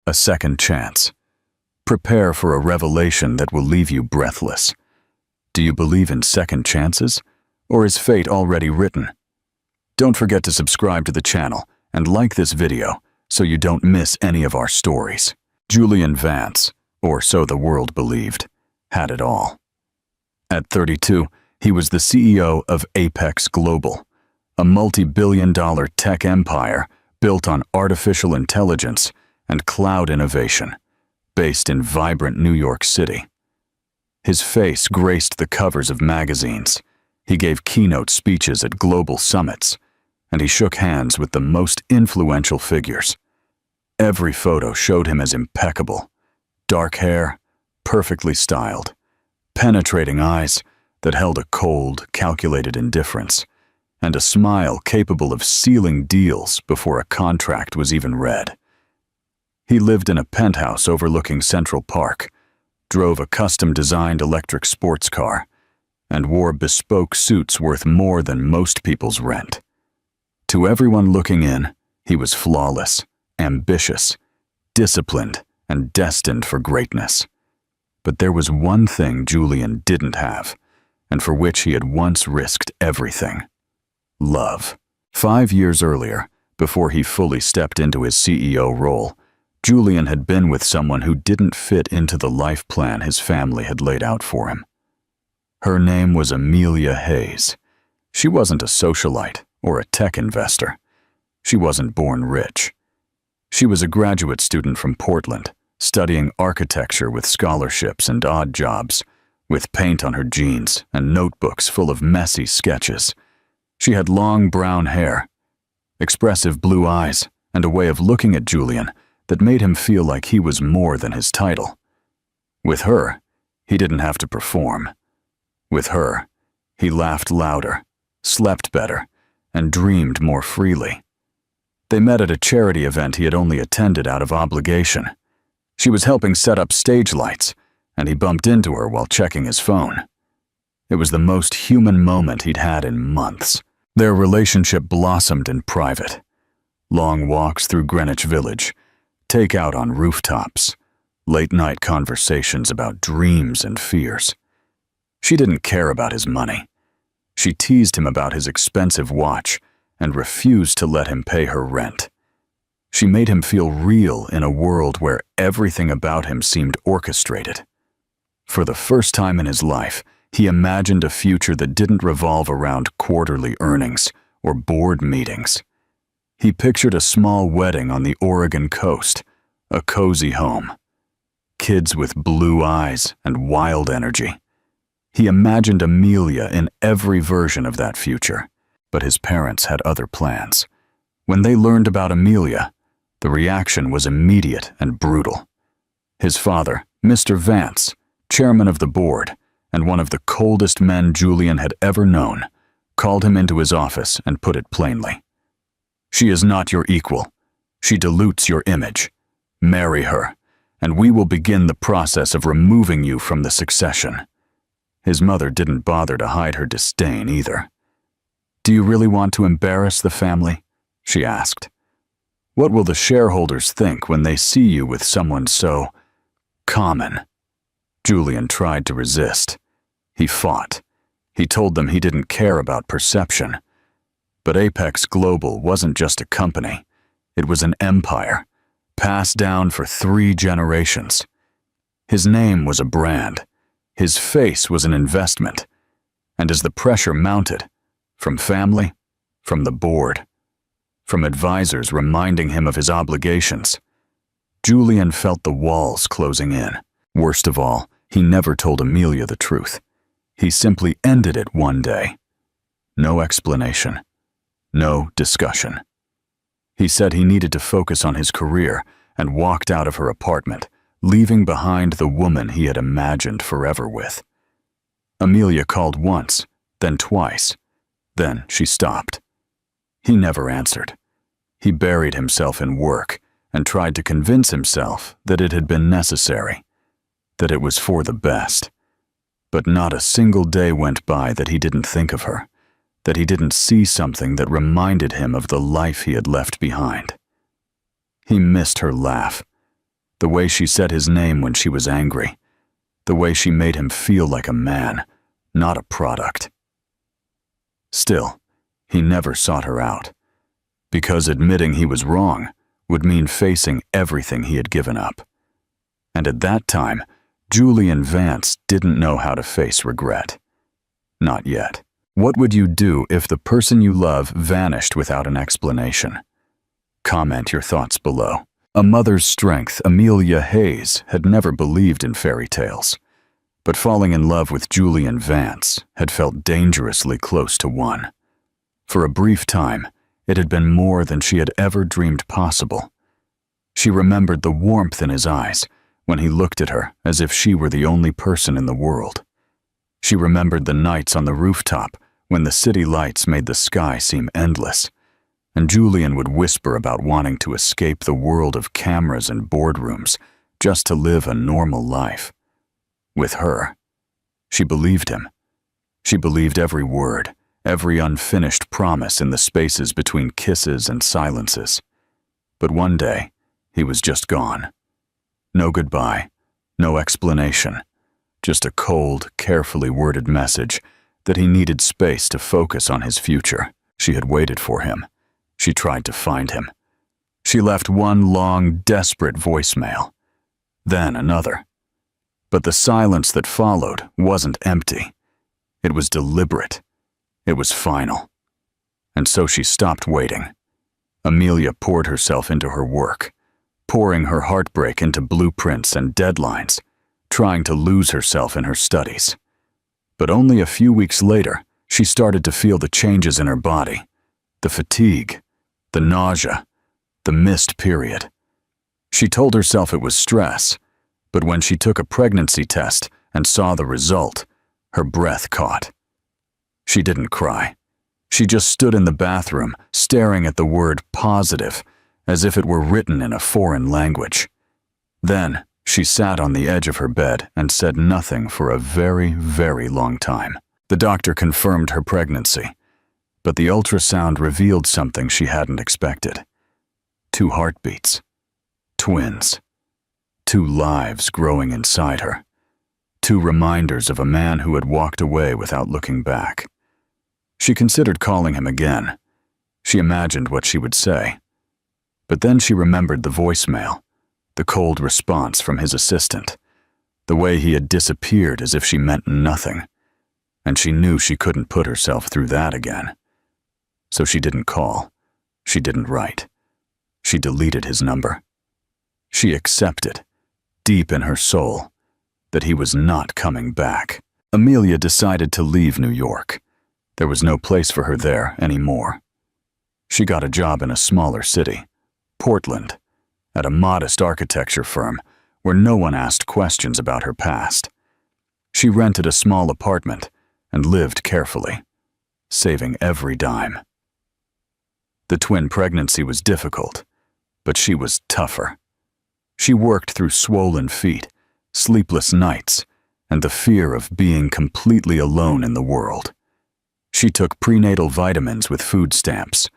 A second chance. Prepare for a revelation that will leave you breathless. Do you believe in second chances, or is fate already written? Don't forget to subscribe to the channel and like this video so you don't miss any of our stories. Julian Vance, or so the world believed, had it all. At 32, he was the CEO of Apex Global, a multi-billion-dollar tech empire built on artificial intelligence and cloud innovation, based in vibrant New York City. His face graced the covers of magazines. He gave keynote speeches at global summits, and he shook hands with the most influential figures. Every photo showed him as impeccable. Dark hair, perfectly styled, penetrating eyes that held a cold, calculated indifference, and a smile capable of sealing deals before a contract was even read. He lived in a penthouse overlooking Central Park, drove a custom-designed electric sports car, and wore bespoke suits worth more than most people's rent. To everyone looking in, he was flawless, ambitious, disciplined, and destined for greatness. But there was one thing Julian didn't have, and for which he had once risked everything: love. 5 years earlier, before he fully stepped into his CEO role, Julian had been with someone who didn't fit into the life plan his family had laid out for him. Her name was Amelia Hayes. She wasn't a socialite or a tech investor. She wasn't born rich. She was a graduate student from Portland, studying architecture with scholarships and odd jobs, with paint on her jeans and notebooks full of messy sketches. She had long brown hair, expressive blue eyes, and a way of looking at Julian that made him feel like he was more than his title. With her, he didn't have to perform. With her, he laughed louder, slept better, and dreamed more freely. They met at a charity event he had only attended out of obligation. She was helping set up stage lights, and he bumped into her while checking his phone. It was the most human moment he'd had in months. Their relationship blossomed in private. Long walks through Greenwich Village, takeout on rooftops, late-night conversations about dreams and fears. She didn't care about his money. She teased him about his expensive watch and refused to let him pay her rent. She made him feel real in a world where everything about him seemed orchestrated. For the first time in his life, he imagined a future that didn't revolve around quarterly earnings or board meetings. He pictured a small wedding on the Oregon coast, a cozy home, kids with blue eyes and wild energy. He imagined Amelia in every version of that future, but his parents had other plans. When they learned about Amelia, the reaction was immediate and brutal. His father, Mr. Vance, chairman of the board, and one of the coldest men Julian had ever known, called him into his office and put it plainly. "She is not your equal. She dilutes your image. Marry her, and we will begin the process of removing you from the succession." His mother didn't bother to hide her disdain either. "Do you really want to embarrass the family?" she asked. "What will the shareholders think when they see you with someone so common?" Julian tried to resist. He fought. He told them he didn't care about perception. But Apex Global wasn't just a company. It was an empire, passed down for 3 generations. His name was a brand. His face was an investment. And as the pressure mounted, from family, from the board, from advisors reminding him of his obligations, Julian felt the walls closing in. Worst of all, he never told Amelia the truth. He simply ended it one day. No explanation. No discussion. He said he needed to focus on his career and walked out of her apartment, leaving behind the woman he had imagined forever with. Amelia called once, then twice. Then she stopped. He never answered. He buried himself in work and tried to convince himself that it had been necessary, that it was for the best. But not a single day went by that he didn't think of her, that he didn't see something that reminded him of the life he had left behind. He missed her laugh, The way she said his name when she was angry. The way she made him feel like a man, not a product. Still, he never sought her out, because admitting he was wrong would mean facing everything he had given up. And at that time, Julian Vance didn't know how to face regret. Not yet. What would you do if the person you love vanished without an explanation? Comment your thoughts below. A mother's strength, Amelia Hayes had never believed in fairy tales, but falling in love with Julian Vance had felt dangerously close to one. For a brief time, it had been more than she had ever dreamed possible. She remembered the warmth in his eyes when he looked at her as if she were the only person in the world. She remembered the nights on the rooftop when the city lights made the sky seem endless, and Julian would whisper about wanting to escape the world of cameras and boardrooms just to live a normal life. With her, she believed him. She believed every word, every unfinished promise in the spaces between kisses and silences. But one day, he was just gone. No goodbye, no explanation, just a cold, carefully worded message that he needed space to focus on his future. She had waited for him. She tried to find him. She left one long, desperate voicemail, then another. But the silence that followed wasn't empty. It was deliberate. It was final. And so she stopped waiting. Amelia poured herself into her work, pouring her heartbreak into blueprints and deadlines, trying to lose herself in her studies. But only a few weeks later, she started to feel the changes in her body, the fatigue, the nausea, the missed period. She told herself it was stress, but when she took a pregnancy test and saw the result, her breath caught. She didn't cry. She just stood in the bathroom, staring at the word positive, as if it were written in a foreign language. Then, she sat on the edge of her bed and said nothing for a very, very long time. The doctor confirmed her pregnancy, but the ultrasound revealed something she hadn't expected. 2 heartbeats. Twins. 2 lives growing inside her. 2 reminders of a man who had walked away without looking back. She considered calling him again. She imagined what she would say. But then she remembered the voicemail, the cold response from his assistant, the way he had disappeared as if she meant nothing, and she knew she couldn't put herself through that again. So she didn't call. She didn't write. She deleted his number. She accepted, deep in her soul, that he was not coming back. Amelia decided to leave New York. There was no place for her there anymore. She got a job in a smaller city, Portland, at a modest architecture firm where no one asked questions about her past. She rented a small apartment and lived carefully, saving every dime. The twin pregnancy was difficult, but she was tougher. She worked through swollen feet, sleepless nights, and the fear of being completely alone in the world. She took prenatal vitamins with food stamps.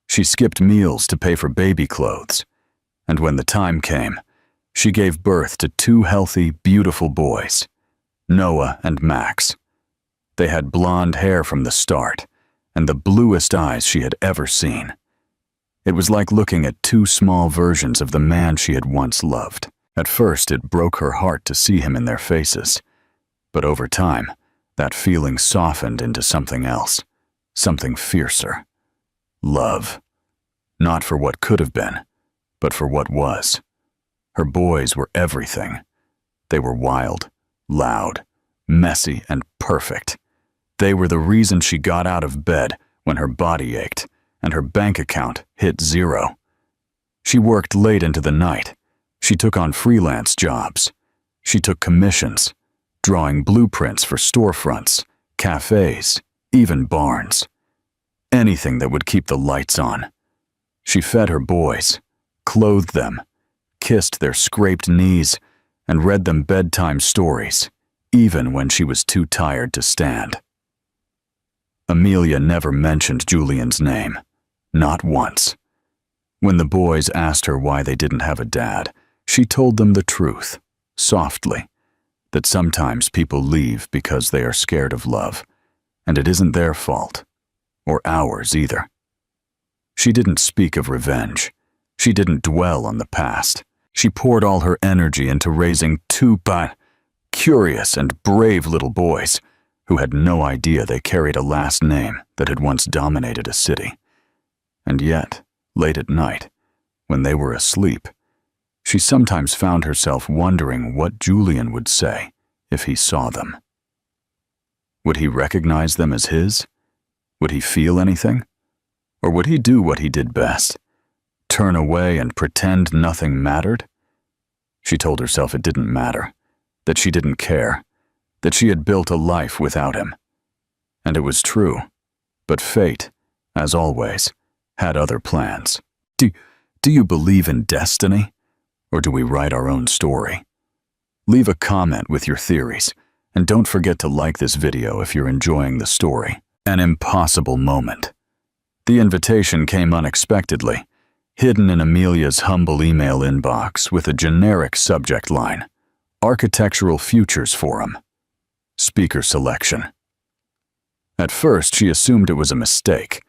She skipped meals to pay for baby clothes. And when the time came, she gave birth to 2 healthy, beautiful boys, Noah and Max. They had blonde hair from the start, and the bluest eyes she had ever seen. It was like looking at 2 small versions of the man she had once loved. At first, it broke her heart to see him in their faces. But over time, that feeling softened into something else, something fiercer. Love. Not for what could have been, but for what was. Her boys were everything. They were wild, loud, messy, and perfect. They were the reason she got out of bed when her body ached and her bank account hit 0. She worked late into the night. She took on freelance jobs. She took commissions, drawing blueprints for storefronts, cafes, even barns. Anything that would keep the lights on. She fed her boys, clothed them, kissed their scraped knees, and read them bedtime stories, even when she was too tired to stand. Amelia never mentioned Julian's name, not once. When the boys asked her why they didn't have a dad, She told them the truth, softly, that sometimes people leave because they are scared of love, and it isn't their fault, or ours either. She didn't speak of revenge. She didn't dwell on the past. She poured all her energy into raising two curious and brave little boys who had no idea they carried a last name that had once dominated a city. And yet, late at night, when they were asleep, she sometimes found herself wondering what Julian would say if he saw them. Would he recognize them as his? Would he feel anything? Or would he do what he did best? Turn away and pretend nothing mattered? She told herself it didn't matter, that she didn't care, that she had built a life without him. And it was true, but fate, as always, had other plans. Do you believe in destiny? Or do we write our own story? Leave a comment with your theories, and don't forget to like this video if you're enjoying the story. An impossible moment. The invitation came unexpectedly, hidden in Amelia's humble email inbox with a generic subject line: Architectural Futures Forum. Speaker selection. At first, she assumed it was a mistake.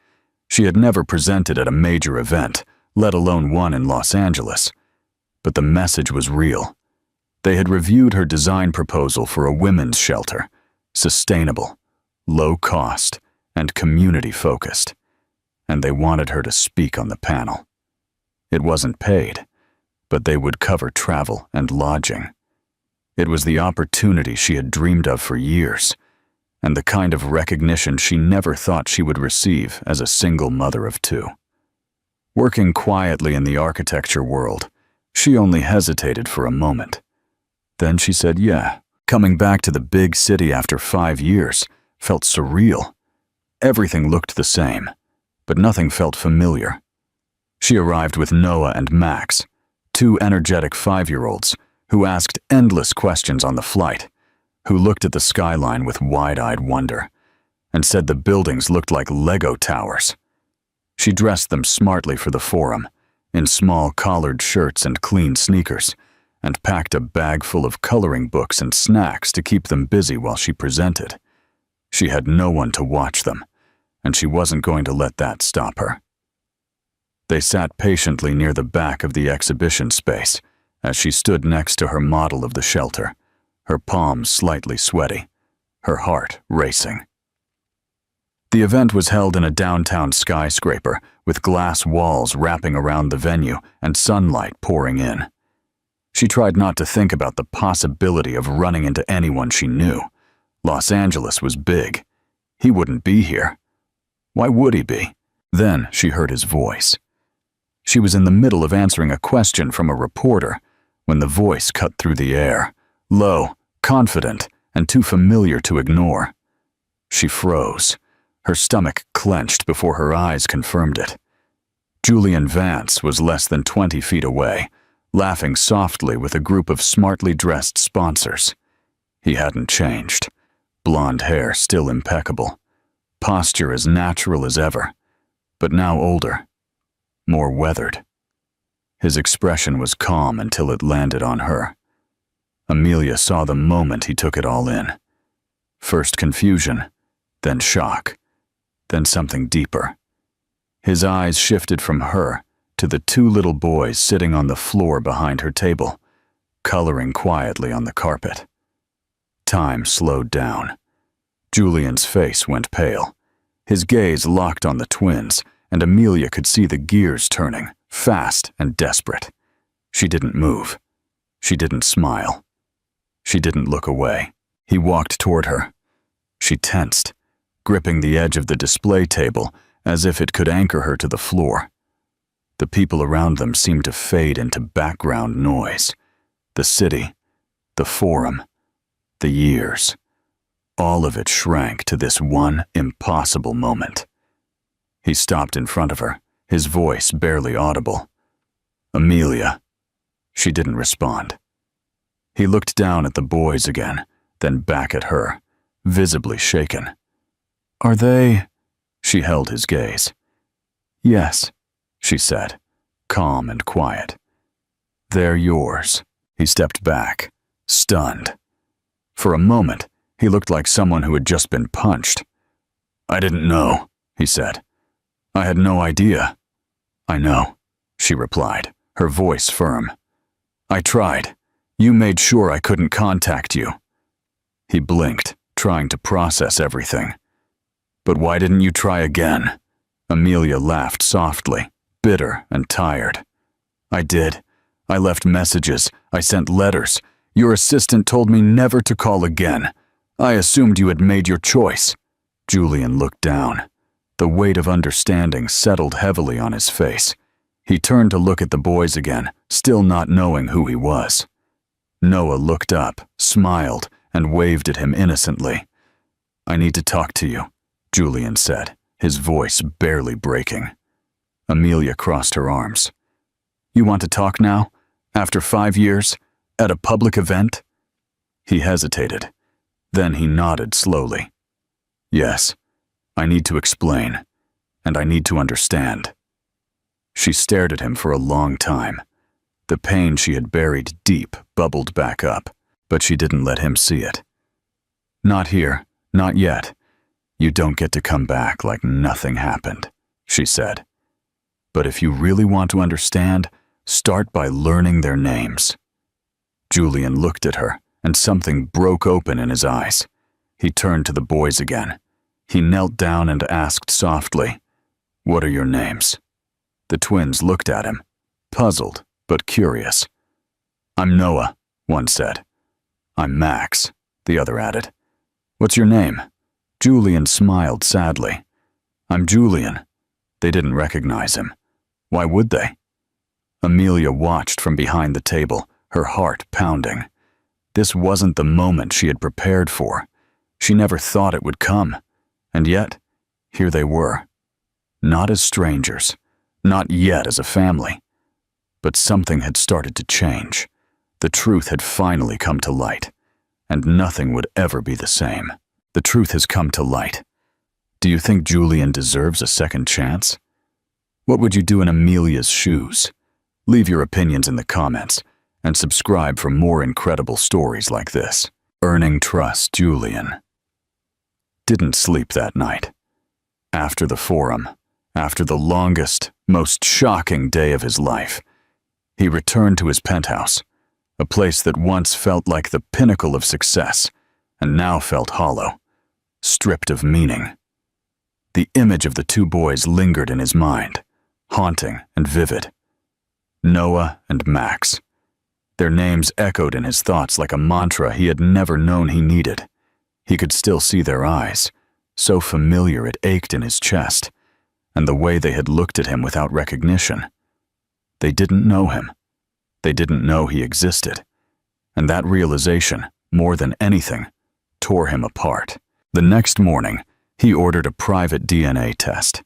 She had never presented at a major event, let alone one in Los Angeles. But the message was real. They had reviewed her design proposal for a women's shelter, sustainable, low cost, and community-focused, and they wanted her to speak on the panel. It wasn't paid, but they would cover travel and lodging. It was the opportunity she had dreamed of for years, and the kind of recognition she never thought she would receive as a single mother of two. Working quietly in the architecture world, she only hesitated for a moment. Then she said yeah. Coming back to the big city after 5 years felt surreal. Everything looked the same, but nothing felt familiar. She arrived with Noah and Max, 2 energetic 5-year-olds who asked endless questions on the flight, who looked at the skyline with wide-eyed wonder, and said the buildings looked like Lego towers. She dressed them smartly for the forum, in small collared shirts and clean sneakers, and packed a bag full of coloring books and snacks to keep them busy while she presented. She had no one to watch them, and she wasn't going to let that stop her. They sat patiently near the back of the exhibition space as she stood next to her model of the shelter, her palms slightly sweaty, her heart racing. The event was held in a downtown skyscraper with glass walls wrapping around the venue and sunlight pouring in. She tried not to think about the possibility of running into anyone she knew. Los Angeles was big. He wouldn't be here. Why would he be? Then she heard his voice. She was in the middle of answering a question from a reporter when the voice cut through the air, low, confident, and too familiar to ignore. She froze. Her stomach clenched before her eyes confirmed it. Julian Vance was less than 20 feet away, laughing softly with a group of smartly dressed sponsors. He hadn't changed. Blonde hair still impeccable. Posture as natural as ever, but now older, more weathered. His expression was calm until it landed on her. Amelia saw the moment he took it all in. First confusion, then shock, then something deeper. His eyes shifted from her to the 2 little boys sitting on the floor behind her table, coloring quietly on the carpet. Time slowed down. Julian's face went pale. His gaze locked on the twins, and Amelia could see the gears turning, fast and desperate. She didn't move. She didn't smile. She didn't look away. He walked toward her. She tensed, gripping the edge of the display table as if it could anchor her to the floor. The people around them seemed to fade into background noise. The city, the forum, the years. All of it shrank to this one impossible moment. He stopped in front of her, his voice barely audible. "Amelia." She didn't respond. He looked down at the boys again, then back at her, visibly shaken. "Are they?" She held his gaze. "Yes," she said, calm and quiet. They're yours. He stepped back, stunned. For a moment, he looked like someone who had just been punched. I didn't know, he said. I had no idea. I know, she replied, her voice firm. I tried. You made sure I couldn't contact you. He blinked, trying to process everything. But why didn't you try again? Amelia laughed softly, bitter and tired. I did. I left messages. I sent letters. Your assistant told me never to call again. I assumed you had made your choice. Julian looked down. The weight of understanding settled heavily on his face. He turned to look at the boys again, still not knowing who he was. Noah looked up, smiled, and waved at him innocently. I need to talk to you, Julian said, his voice barely breaking. Amelia crossed her arms. You want to talk now? After 5 years? At a public event? He hesitated. Then he nodded slowly. Yes, I need to explain, and I need to understand. She stared at him for a long time. The pain she had buried deep bubbled back up, but she didn't let him see it. Not here, not yet. You don't get to come back like nothing happened, she said. But if you really want to understand, start by learning their names. Julian looked at her, and something broke open in his eyes. He turned to the boys again. He knelt down and asked softly, What are your names? The twins looked at him, puzzled but curious. I'm Noah, one said. I'm Max, the other added. What's your name? Julian smiled sadly. I'm Julian. They didn't recognize him. Why would they? Amelia watched from behind the table, her heart pounding. This wasn't the moment she had prepared for. She never thought it would come. And yet, here they were. Not as strangers, not yet as a family. But something had started to change. The truth had finally come to light, and nothing would ever be the same. The truth has come to light. Do you think Julian deserves a second chance? What would you do in Amelia's shoes? Leave your opinions in the comments, and subscribe for more incredible stories like this. Earning Trust, Julian didn't sleep that night. After the forum, after the longest, most shocking day of his life, he returned to his penthouse, a place that once felt like the pinnacle of success and now felt hollow, stripped of meaning. The image of the two boys lingered in his mind, haunting and vivid. Noah and Max. Their names echoed in his thoughts like a mantra he had never known he needed. He could still see their eyes, so familiar it ached in his chest, and the way they had looked at him without recognition. They didn't know him. They didn't know he existed. And that realization, more than anything, tore him apart. The next morning, he ordered a private DNA test.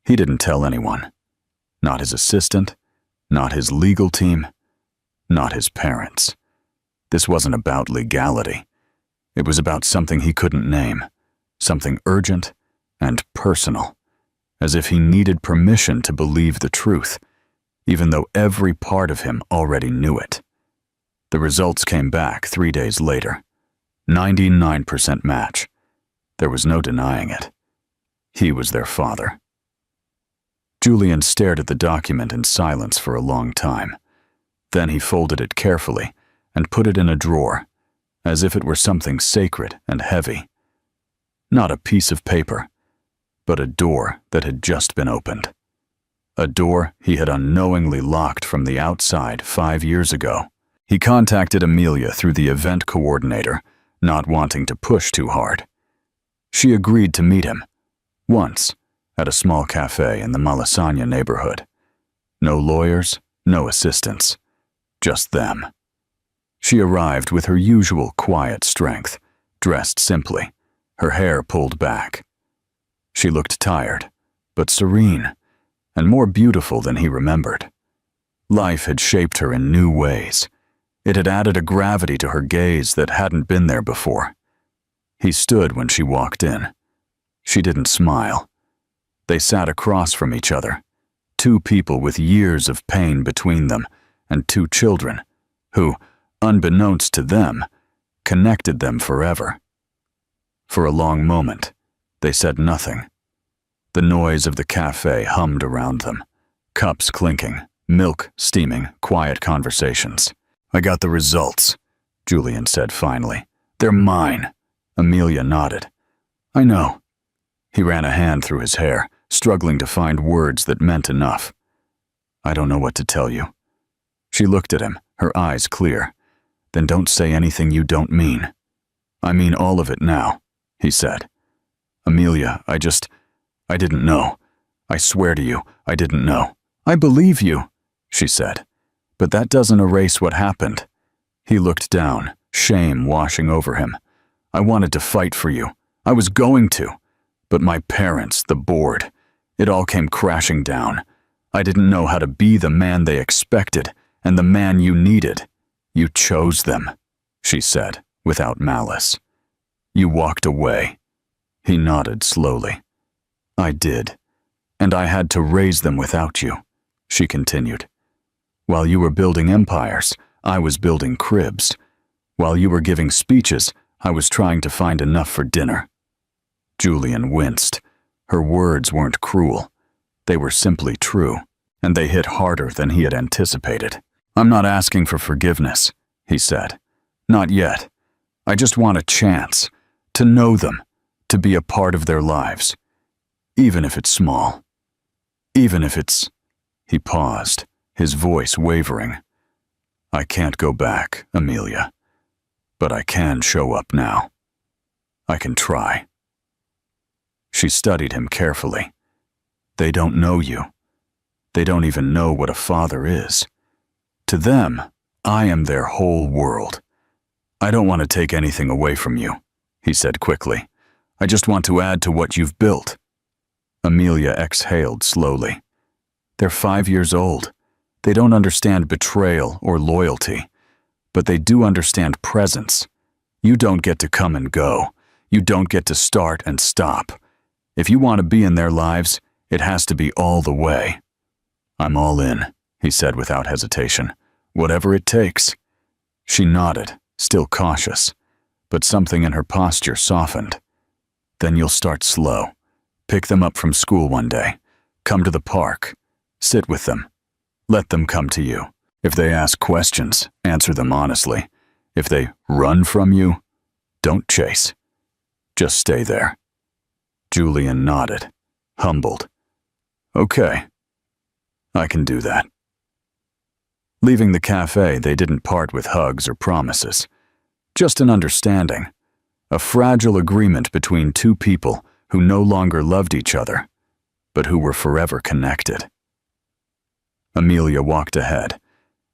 He didn't tell anyone. Not his assistant, not his legal team, not his parents. This wasn't about legality. It was about something he couldn't name, something urgent and personal, as if he needed permission to believe the truth, even though every part of him already knew it. The results came back 3 days later. 99% match. There was no denying it. He was their father. Julian stared at the document in silence for a long time. Then he folded it carefully and put it in a drawer, as if it were something sacred and heavy. Not a piece of paper, but a door that had just been opened. A door he had unknowingly locked from the outside 5 years ago. He contacted Amelia through the event coordinator, not wanting to push too hard. She agreed to meet him, once, at a small cafe in the Malasaña neighborhood. No lawyers, no assistants, just them. She arrived with her usual quiet strength, dressed simply, her hair pulled back. She looked tired, but serene, and more beautiful than he remembered. Life had shaped her in new ways. It had added a gravity to her gaze that hadn't been there before. He stood when she walked in. She didn't smile. They sat across from each other, two people with years of pain between them, and 2 children, who, unbeknownst to them, connected them forever. For a long moment, they said nothing. The noise of the cafe hummed around them, cups clinking, milk steaming, quiet conversations. "I got the results," Julian said finally. "They're mine." Amelia nodded. "I know." He ran a hand through his hair, struggling to find words that meant enough. "I don't know what to tell you." She looked at him, her eyes clear. "Then don't say anything you don't mean." "I mean all of it now," he said. "Amelia, I didn't know. I swear to you, I didn't know." "I believe you," she said. "But that doesn't erase what happened." He looked down, shame washing over him. "I wanted to fight for you. I was going to. But my parents, the board, it all came crashing down. I didn't know how to be the man they expected and the man you needed. You chose them," she said, without malice. "You walked away." He nodded slowly. "I did. And I had to raise them without you," she continued. "While you were building empires, I was building cribs. While you were giving speeches, I was trying to find enough for dinner." Julian winced. Her words weren't cruel. They were simply true, and they hit harder than he had anticipated. "I'm not asking for forgiveness," he said. "Not yet. I just want a chance to know them, to be a part of their lives, even if it's small. Even if it's—" He paused, his voice wavering. "I can't go back, Amelia, but I can show up now. I can try." She studied him carefully. "They don't know you. They don't even know what a father is. To them, I am their whole world. I don't want to take anything away from you," he said quickly. "I just want to add to what you've built." Amelia exhaled slowly. "They're 5 years old. They don't understand betrayal or loyalty, but they do understand presence. You don't get to come and go. You don't get to start and stop. If you want to be in their lives, it has to be all the way." "I'm all in," he said without hesitation. "Whatever it takes." She nodded, still cautious, but something in her posture softened. "Then you'll start slow. Pick them up from school one day. Come to the park. Sit with them. Let them come to you. If they ask questions, answer them honestly. If they run from you, don't chase. Just stay there." Julian nodded, humbled. "Okay. I can do that." Leaving the cafe, they didn't part with hugs or promises. Just an understanding. A fragile agreement between 2 people who no longer loved each other, but who were forever connected. Amelia walked ahead,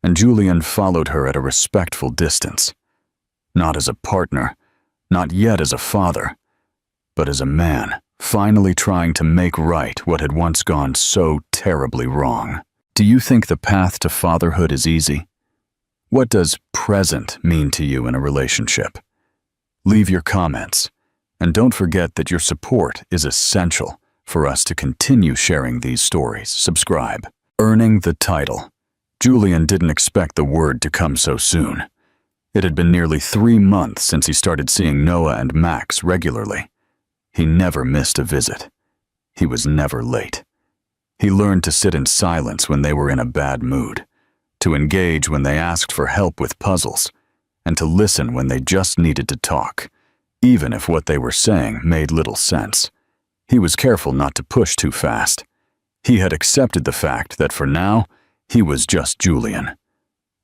and Julian followed her at a respectful distance. Not as a partner, not yet as a father, but as a man, finally trying to make right what had once gone so terribly wrong. Do you think the path to fatherhood is easy? What does present mean to you in a relationship? Leave your comments, and don't forget that your support is essential for us to continue sharing these stories. Subscribe. Earning the title. Julian didn't expect the word to come so soon. It had been nearly 3 months since he started seeing Noah and Max regularly. He never missed a visit. He was never late. He learned to sit in silence when they were in a bad mood, to engage when they asked for help with puzzles, and to listen when they just needed to talk, even if what they were saying made little sense. He was careful not to push too fast. He had accepted the fact that for now, he was just Julian,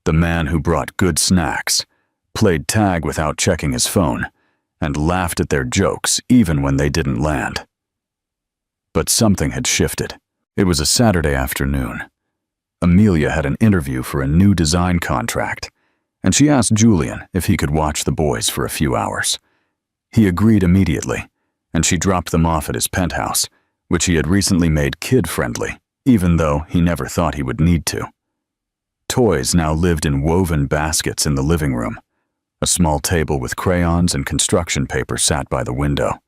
the man who brought good snacks, played tag without checking his phone, and laughed at their jokes even when they didn't land. But something had shifted. It was a Saturday afternoon. Amelia had an interview for a new design contract, and she asked Julian if he could watch the boys for a few hours. He agreed immediately, and she dropped them off at his penthouse, which he had recently made kid-friendly, even though he never thought he would need to. Toys now lived in woven baskets in the living room. A small table with crayons and construction paper sat by the window.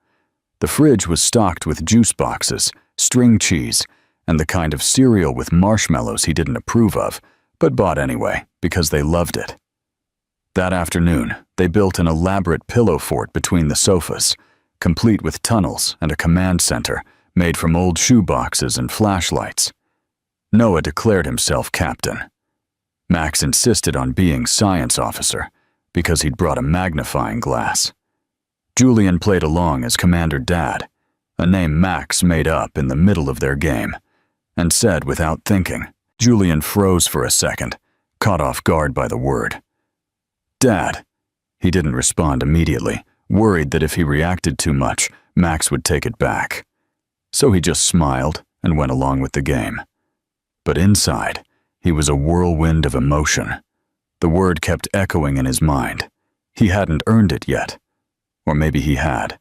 The fridge was stocked with juice boxes, string cheese, and the kind of cereal with marshmallows he didn't approve of, but bought anyway because they loved it. That afternoon, they built an elaborate pillow fort between the sofas, complete with tunnels and a command center made from old shoe boxes and flashlights. Noah declared himself captain. Max insisted on being science officer because he'd brought a magnifying glass. Julian played along as Commander Dad, a name Max made up in the middle of their game, and said without thinking. Julian froze for a second, caught off guard by the word. Dad. He didn't respond immediately, worried that if he reacted too much, Max would take it back. So he just smiled and went along with the game. But inside, he was a whirlwind of emotion. The word kept echoing in his mind. He hadn't earned it yet. Or maybe he had.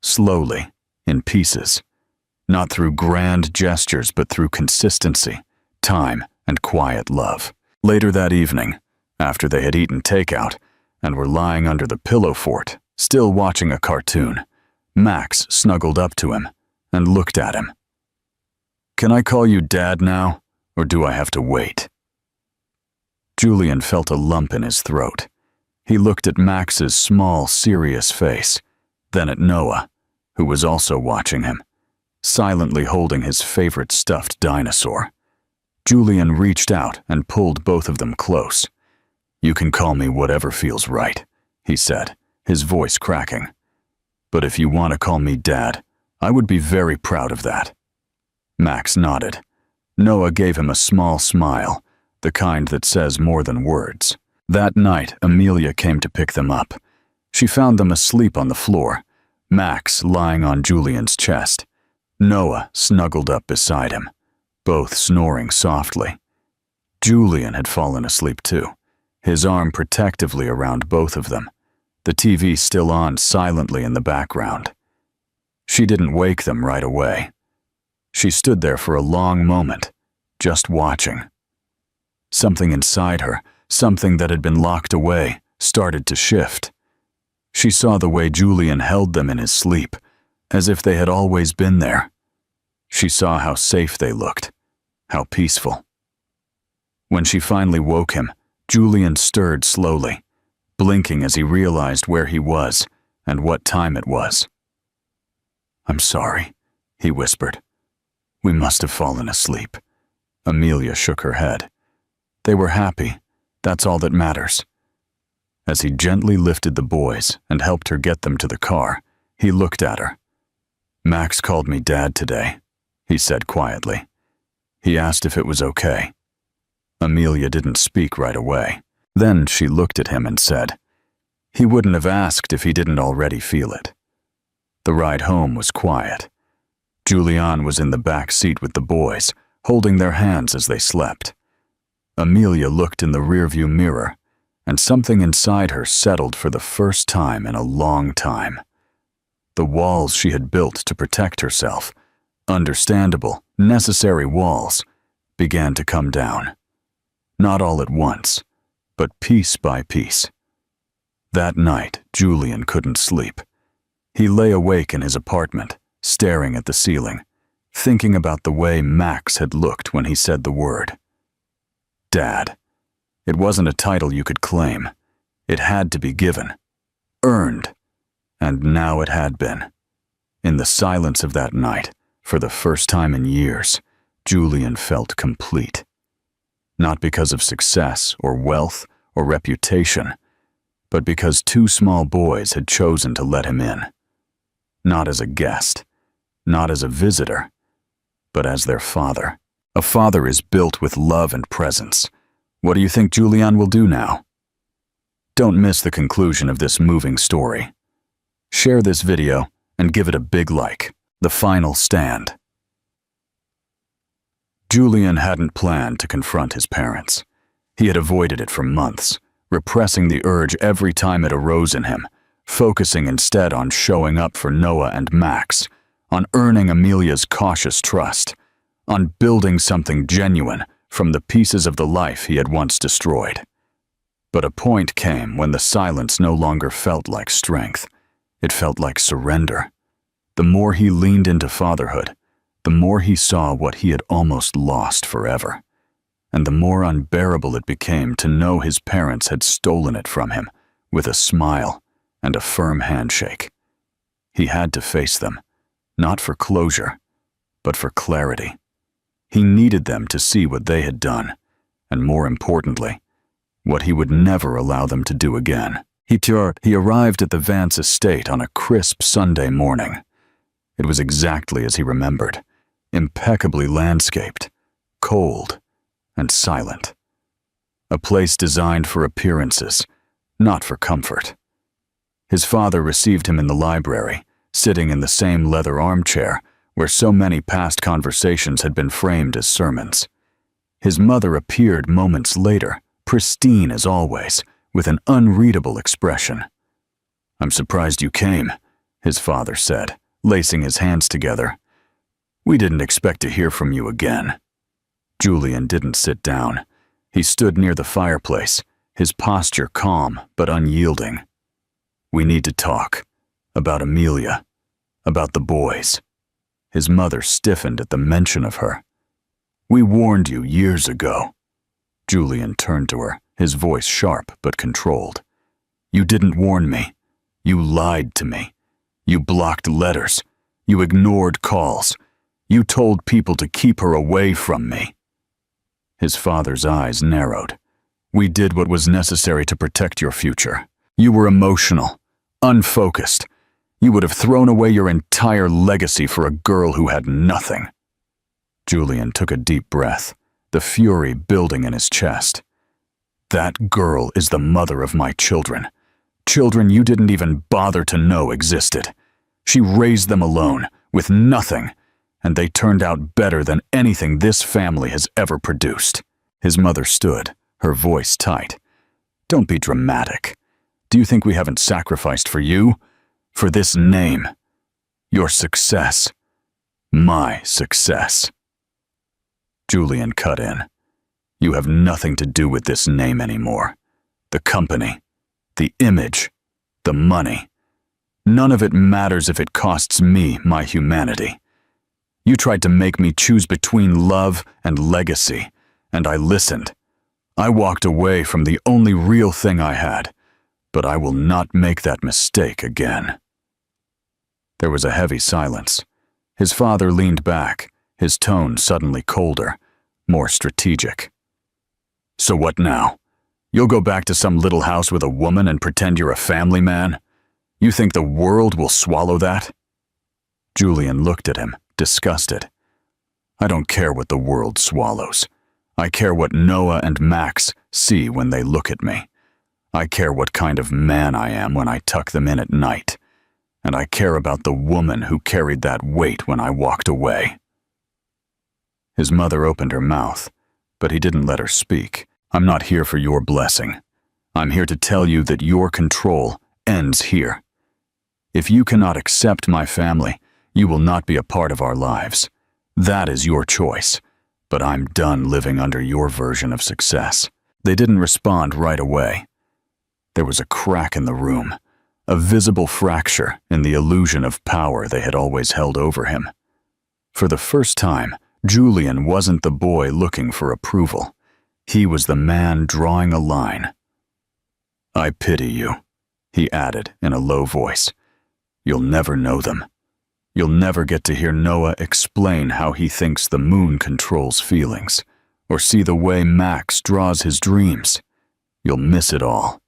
Slowly, in pieces. Not through grand gestures, but through consistency, time, and quiet love. Later that evening, after they had eaten takeout and were lying under the pillow fort, still watching a cartoon, Max snuggled up to him and looked at him. Can I call you Dad now, or do I have to wait? Julian felt a lump in his throat. He looked at Max's small, serious face, then at Noah, who was also watching him, silently holding his favorite stuffed dinosaur. Julian reached out and pulled both of them close. You can call me whatever feels right, he said, his voice cracking. But if you want to call me Dad, I would be very proud of that. Max nodded. Noah gave him a small smile, the kind that says more than words. That night, Amelia came to pick them up. She found them asleep on the floor, Max lying on Julian's chest. Noah snuggled up beside him, both snoring softly. Julian had fallen asleep too, his arm protectively around both of them, the TV still on silently in the background. She didn't wake them right away. She stood there for a long moment, just watching. Something inside her, something that had been locked away, started to shift. She saw the way Julian held them in his sleep, as if they had always been there. She saw how safe they looked, how peaceful. When she finally woke him, Julian stirred slowly, blinking as he realized where he was and what time it was. I'm sorry, he whispered. We must have fallen asleep. Amelia shook her head. They were happy. That's all that matters. As he gently lifted the boys and helped her get them to the car, he looked at her. Max called me Dad today, he said quietly. He asked if it was okay. Amelia didn't speak right away. Then she looked at him and said, he wouldn't have asked if he didn't already feel it. The ride home was quiet. Julian was in the back seat with the boys, holding their hands as they slept. Amelia looked in the rearview mirror, and something inside her settled for the first time in a long time. The walls she had built to protect herself, understandable, necessary walls, began to come down. Not all at once, but piece by piece. That night, Julian couldn't sleep. He lay awake in his apartment, staring at the ceiling, thinking about the way Max had looked when he said the word. Dad. It wasn't a title you could claim. It had to be given. Earned. And now it had been. In the silence of that night, for the first time in years, Julian felt complete. Not because of success or wealth or reputation, but because two small boys had chosen to let him in. Not as a guest, not as a visitor, but as their father. A father is built with love and presence. What do you think Julian will do now? Don't miss the conclusion of this moving story. Share this video and give it a big like. The final stand. Julian hadn't planned to confront his parents. He had avoided it for months, repressing the urge every time it arose in him, focusing instead on showing up for Noah and Max, on earning Amelia's cautious trust, on building something genuine from the pieces of the life he had once destroyed. But a point came when the silence no longer felt like strength. It felt like surrender. The more he leaned into fatherhood, the more he saw what he had almost lost forever. and the more unbearable it became to know his parents had stolen it from him with a smile and a firm handshake. He had to face them, not for closure, but for clarity. He needed them to see what they had done, and more importantly, what he would never allow them to do again. He arrived at the Vance estate on a crisp Sunday morning. It was exactly as he remembered, impeccably landscaped, cold, and silent. A place designed for appearances, not for comfort. His father received him in the library, sitting in the same leather armchair where so many past conversations had been framed as sermons. His mother appeared moments later, pristine as always, with an unreadable expression. "I'm surprised you came," his father said, lacing his hands together. "We didn't expect to hear from you again." Julian didn't sit down. He stood near the fireplace, his posture calm but unyielding. "We need to talk. About Amelia. About the boys." His mother stiffened at the mention of her. "We warned you years ago." Julian turned to her, his voice sharp but controlled. "You didn't warn me. You lied to me. You blocked letters. You ignored calls. You told people to keep her away from me." His father's eyes narrowed. "We did what was necessary to protect your future. You were emotional, unfocused. You would have thrown away your entire legacy for a girl who had nothing." Julian took a deep breath, the fury building in his chest. "That girl is the mother of my children. Children you didn't even bother to know existed. She raised them alone, with nothing, and they turned out better than anything this family has ever produced." His mother stood, her voice tight. "Don't be dramatic. Do you think we haven't sacrificed for you? For this name? Your success. My success." Julian cut in. "You have nothing to do with this name anymore. The company, the image, the money. None of it matters if it costs me my humanity. You tried to make me choose between love and legacy, and I listened. I walked away from the only real thing I had, but I will not make that mistake again." There was a heavy silence. His father leaned back, his tone suddenly colder, more strategic. "So what now? You'll go back to some little house with a woman and pretend you're a family man? You think the world will swallow that?" Julian looked at him, disgusted. "I don't care what the world swallows. I care what Noah and Max see when they look at me. I care what kind of man I am when I tuck them in at night. And I care about the woman who carried that weight when I walked away." His mother opened her mouth, but he didn't let her speak. "I'm not here for your blessing. I'm here to tell you that your control ends here. If you cannot accept my family, you will not be a part of our lives. That is your choice, but I'm done living under your version of success." They didn't respond right away. There was a crack in the room, a visible fracture in the illusion of power they had always held over him. For the first time, Julian wasn't the boy looking for approval. He was the man drawing a line. "I pity you," he added in a low voice. "You'll never know them. You'll never get to hear Noah explain how he thinks the moon controls feelings, or see the way Max draws his dreams. You'll miss it all.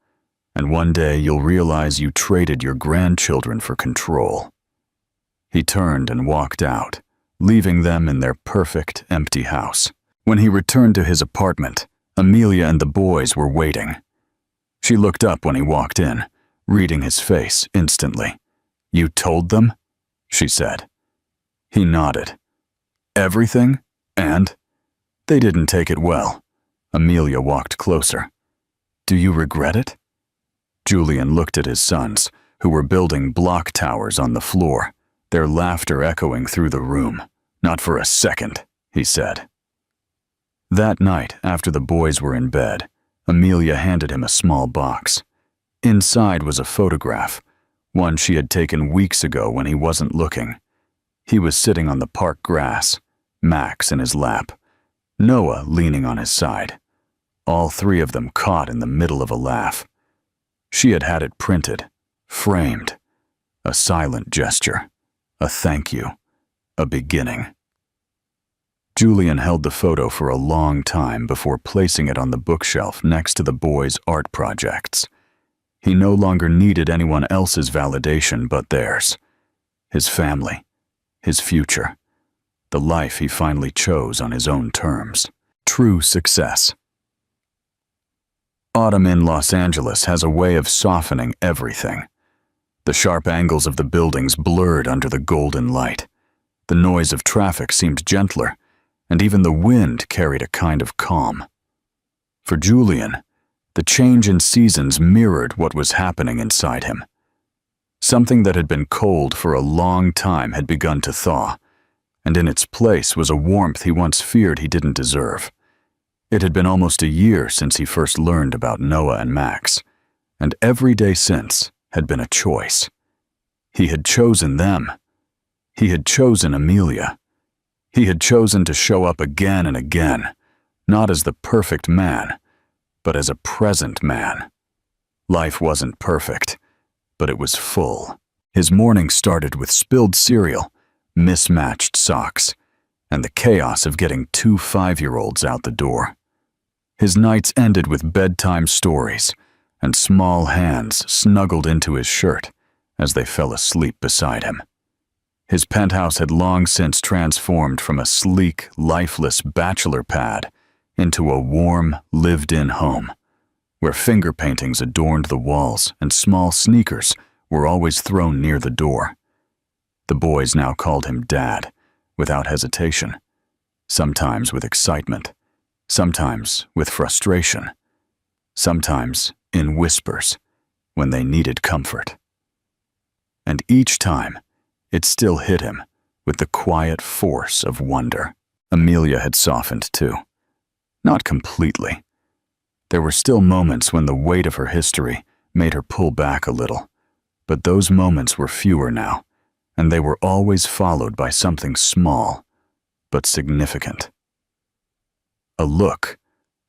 And one day you'll realize you traded your grandchildren for control." He turned and walked out, leaving them in their perfect, empty house. When he returned to his apartment, Amelia and the boys were waiting. She looked up when he walked in, reading his face instantly. "You told them?" she said. He nodded. "Everything? And?" "They didn't take it well." Amelia walked closer. "Do you regret it?" Julian looked at his sons, who were building block towers on the floor, their laughter echoing through the room. "Not for a second," he said. That night, after the boys were in bed, Amelia handed him a small box. Inside was a photograph, one she had taken weeks ago when he wasn't looking. He was sitting on the park grass, Max in his lap. Noah leaning on his side, all three of them caught in the middle of a laugh. She had had it printed, framed, a silent gesture, a thank you, a beginning. Julian held the photo for a long time before placing it on the bookshelf next to the boys' art projects. He no longer needed anyone else's validation but theirs. His family, his future, the life he finally chose on his own terms. True success. Autumn in Los Angeles has a way of softening everything. The sharp angles of the buildings blurred under the golden light. The noise of traffic seemed gentler, and even the wind carried a kind of calm. For Julian, the change in seasons mirrored what was happening inside him. Something that had been cold for a long time had begun to thaw, and in its place was a warmth he once feared he didn't deserve. It had been almost a year since he first learned about Noah and Max, and every day since had been a choice. He had chosen them. He had chosen Amelia. He had chosen to show up again and again, not as the perfect man, but as a present man. Life wasn't perfect, but it was full. His morning started with spilled cereal, mismatched socks, and the chaos of getting 2 5-year-olds out the door. His nights ended with bedtime stories and small hands snuggled into his shirt as they fell asleep beside him. His penthouse had long since transformed from a sleek, lifeless bachelor pad into a warm, lived-in home, where finger paintings adorned the walls and small sneakers were always thrown near the door. The boys now called him Dad, without hesitation, sometimes with excitement, sometimes with frustration, sometimes in whispers when they needed comfort. And each time, it still hit him with the quiet force of wonder. Amelia had softened too. Not completely. There were still moments when the weight of her history made her pull back a little, but those moments were fewer now, and they were always followed by something small, but significant. A look,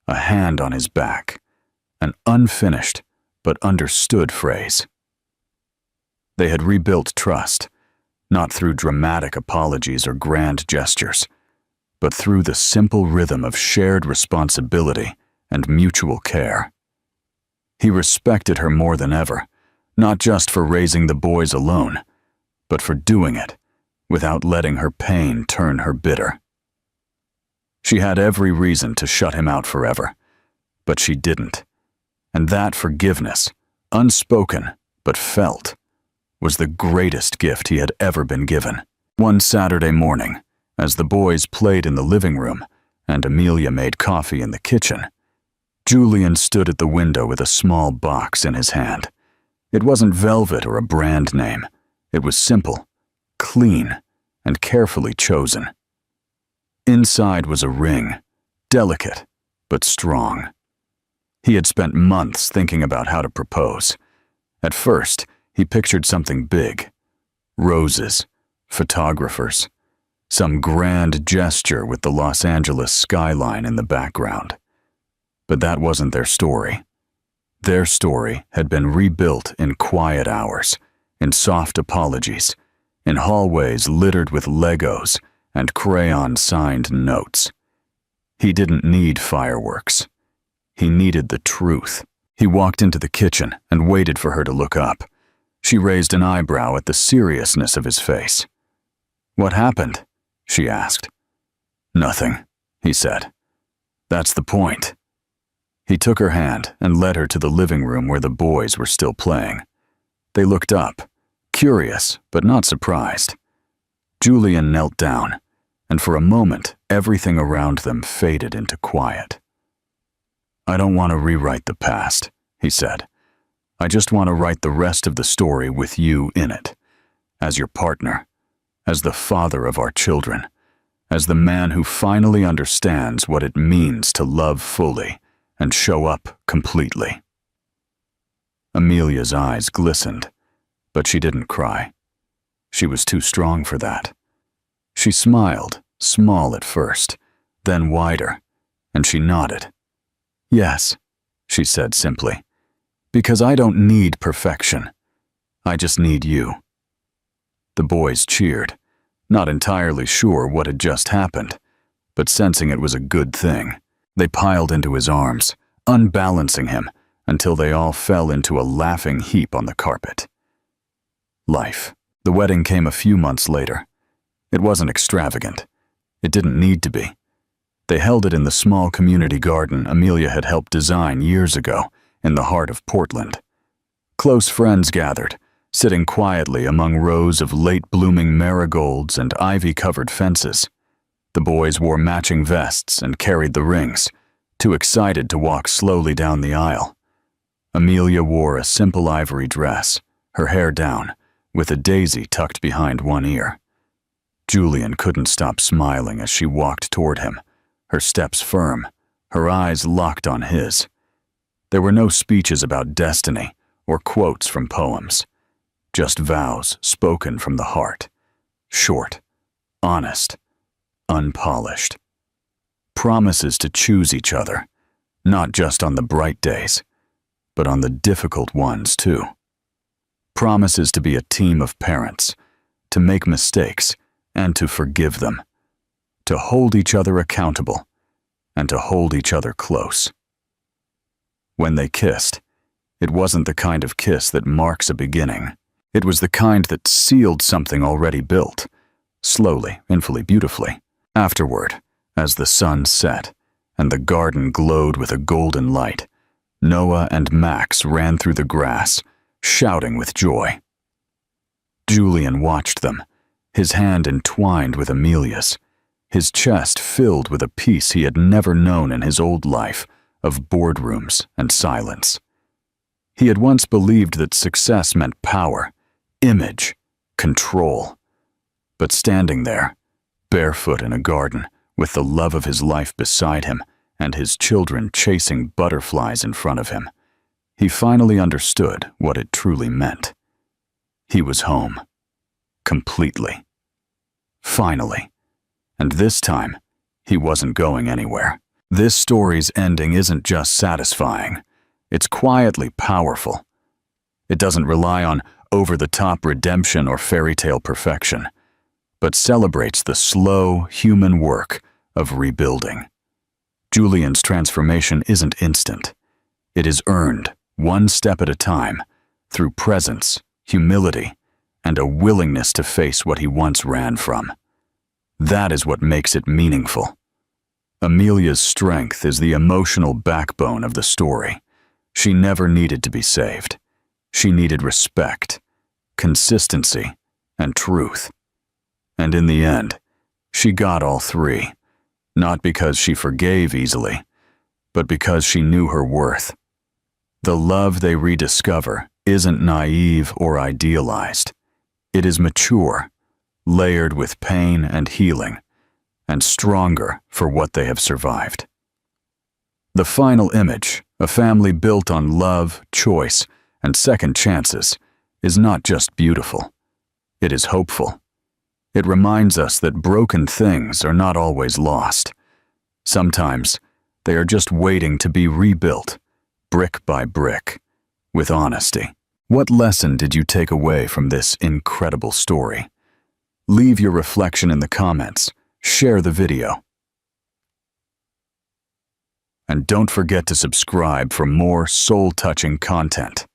a hand on his back, an unfinished but understood phrase. They had rebuilt trust, not through dramatic apologies or grand gestures, but through the simple rhythm of shared responsibility and mutual care. He respected her more than ever, not just for raising the boys alone, but for doing it without letting her pain turn her bitter. She had every reason to shut him out forever, but she didn't, and that forgiveness, unspoken but felt, was the greatest gift he had ever been given. One Saturday morning, as the boys played in the living room and Amelia made coffee in the kitchen, Julian stood at the window with a small box in his hand. It wasn't velvet or a brand name. It was simple, clean, and carefully chosen. Inside was a ring, delicate but strong. He had spent months thinking about how to propose. At first, he pictured something big. Roses, photographers, some grand gesture with the Los Angeles skyline in the background. But that wasn't their story. Their story had been rebuilt in quiet hours, in soft apologies, in hallways littered with Legos and crayon-signed notes. He didn't need fireworks. He needed the truth. He walked into the kitchen and waited for her to look up. She raised an eyebrow at the seriousness of his face. "What happened?" she asked. "Nothing," he said. "That's the point." He took her hand and led her to the living room where the boys were still playing. They looked up, curious but not surprised. Julian knelt down, and for a moment everything around them faded into quiet. "I don't want to rewrite the past," he said. "I just want to write the rest of the story with you in it, as your partner, as the father of our children, as the man who finally understands what it means to love fully and show up completely." Amelia's eyes glistened, but she didn't cry. She was too strong for that. She smiled, small at first, then wider, and she nodded. "Yes," she said simply, "because I don't need perfection. I just need you." The boys cheered, not entirely sure what had just happened, but sensing it was a good thing. They piled into his arms, unbalancing him until they all fell into a laughing heap on the carpet. Life. The wedding came a few months later. It wasn't extravagant. It didn't need to be. They held it in the small community garden Amelia had helped design years ago in the heart of Portland. Close friends gathered, sitting quietly among rows of late-blooming marigolds and ivy-covered fences. The boys wore matching vests and carried the rings, too excited to walk slowly down the aisle. Amelia wore a simple ivory dress, her hair down, with a daisy tucked behind one ear. Julian couldn't stop smiling as she walked toward him, her steps firm, her eyes locked on his. There were no speeches about destiny or quotes from poems, just vows spoken from the heart, short, honest, unpolished. Promises to choose each other, not just on the bright days, but on the difficult ones too. Promises to be a team of parents, to make mistakes and to forgive them, to hold each other accountable and to hold each other close. When they kissed, it wasn't the kind of kiss that marks a beginning. It was the kind that sealed something already built, slowly and fully beautifully. Afterward, as the sun set and the garden glowed with a golden light, Noah and Max ran through the grass, shouting with joy. Julian watched them, his hand entwined with Amelia's, his chest filled with a peace he had never known in his old life of boardrooms and silence. He had once believed that success meant power, image, control. But standing there, barefoot in a garden, with the love of his life beside him and his children chasing butterflies in front of him, he finally understood what it truly meant. He was home. Completely. Finally. And this time, he wasn't going anywhere. This story's ending isn't just satisfying. It's quietly powerful. It doesn't rely on over-the-top redemption or fairy tale perfection, but celebrates the slow, human work of rebuilding. Julian's transformation isn't instant. It is earned, one step at a time, through presence, humility, and a willingness to face what he once ran from. That is what makes it meaningful. Amelia's strength is the emotional backbone of the story. She never needed to be saved. She needed respect, consistency, and truth. And in the end, she got all three, not because she forgave easily, but because she knew her worth. The love they rediscover isn't naive or idealized. It is mature, layered with pain and healing, and stronger for what they have survived. The final image, a family built on love, choice, and second chances, is not just beautiful. It is hopeful. It reminds us that broken things are not always lost. Sometimes they are just waiting to be rebuilt, brick by brick, with honesty. What lesson did you take away from this incredible story? Leave your reflection in the comments. Share the video. And don't forget to subscribe for more soul-touching content.